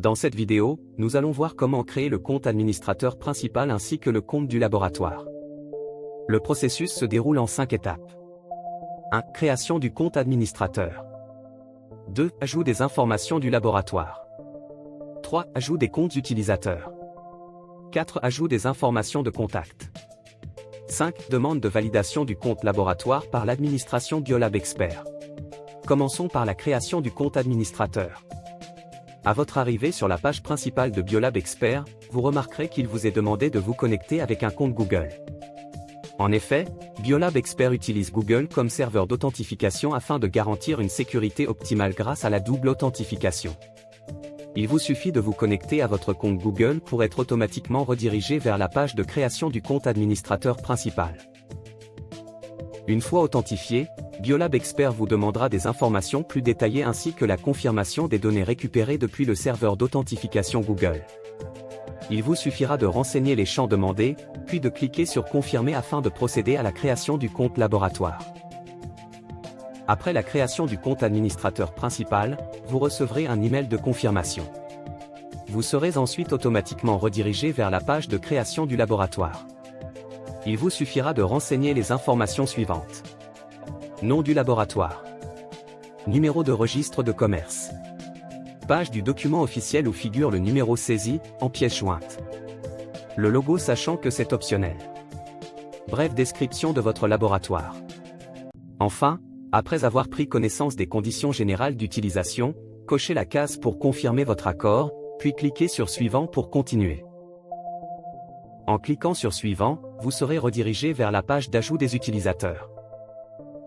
Dans cette vidéo, nous allons voir comment créer le compte administrateur principal ainsi que le compte du laboratoire. Le processus se déroule en 5 étapes. 1. Création du compte administrateur. 2. Ajout des informations du laboratoire. 3. Ajout des comptes utilisateurs. 4. Ajout des informations de contact. 5. Demande de validation du compte laboratoire par l'administration Biolab Expert. Commençons par la création du compte administrateur. À votre arrivée sur la page principale de Biolab Expert, vous remarquerez qu'il vous est demandé de vous connecter avec un compte Google. En effet, Biolab Expert utilise Google comme serveur d'authentification afin de garantir une sécurité optimale grâce à la double authentification. Il vous suffit de vous connecter à votre compte Google pour être automatiquement redirigé vers la page de création du compte administrateur principal. Une fois authentifié, Biolab Expert vous demandera des informations plus détaillées ainsi que la confirmation des données récupérées depuis le serveur d'authentification Google. Il vous suffira de renseigner les champs demandés, puis de cliquer sur Confirmer afin de procéder à la création du compte laboratoire. Après la création du compte administrateur principal, vous recevrez un email de confirmation. Vous serez ensuite automatiquement redirigé vers la page de création du laboratoire. Il vous suffira de renseigner les informations suivantes. Nom du laboratoire. Numéro de registre de commerce. Page du document officiel où figure le numéro saisi, en pièce jointe. Le logo sachant que c'est optionnel. Brève description de votre laboratoire. Enfin, après avoir pris connaissance des conditions générales d'utilisation, cochez la case pour confirmer votre accord, puis cliquez sur Suivant pour continuer. En cliquant sur Suivant, vous serez redirigé vers la page d'ajout des utilisateurs.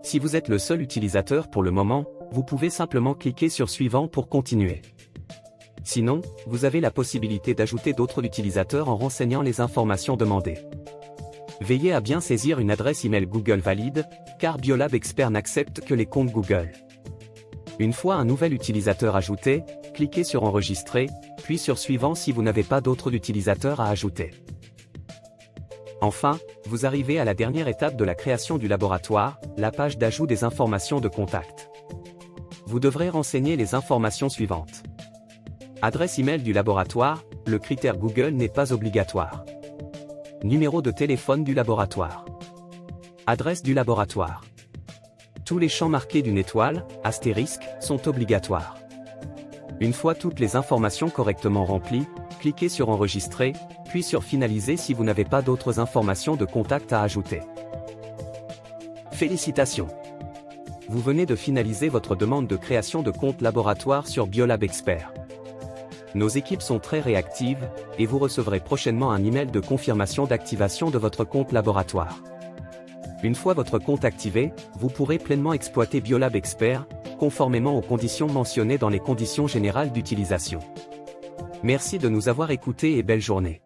Si vous êtes le seul utilisateur pour le moment, vous pouvez simplement cliquer sur Suivant pour continuer. Sinon, vous avez la possibilité d'ajouter d'autres utilisateurs en renseignant les informations demandées. Veillez à bien saisir une adresse email Google valide, car Biolab Expert n'accepte que les comptes Google. Une fois un nouvel utilisateur ajouté, cliquez sur Enregistrer, puis sur Suivant si vous n'avez pas d'autres utilisateurs à ajouter. Enfin, vous arrivez à la dernière étape de la création du laboratoire, la page d'ajout des informations de contact. Vous devrez renseigner les informations suivantes. Adresse email du laboratoire, le critère Google n'est pas obligatoire. Numéro de téléphone du laboratoire. Adresse du laboratoire. Tous les champs marqués d'une étoile, astérisque, sont obligatoires. Une fois toutes les informations correctement remplies, cliquez sur Enregistrer, puis sur Finaliser si vous n'avez pas d'autres informations de contact à ajouter. Félicitations! Vous venez de finaliser votre demande de création de compte laboratoire sur Biolab Expert. Nos équipes sont très réactives, et vous recevrez prochainement un email de confirmation d'activation de votre compte laboratoire. Une fois votre compte activé, vous pourrez pleinement exploiter Biolab Expert, conformément aux conditions mentionnées dans les conditions générales d'utilisation. Merci de nous avoir écoutés et belle journée.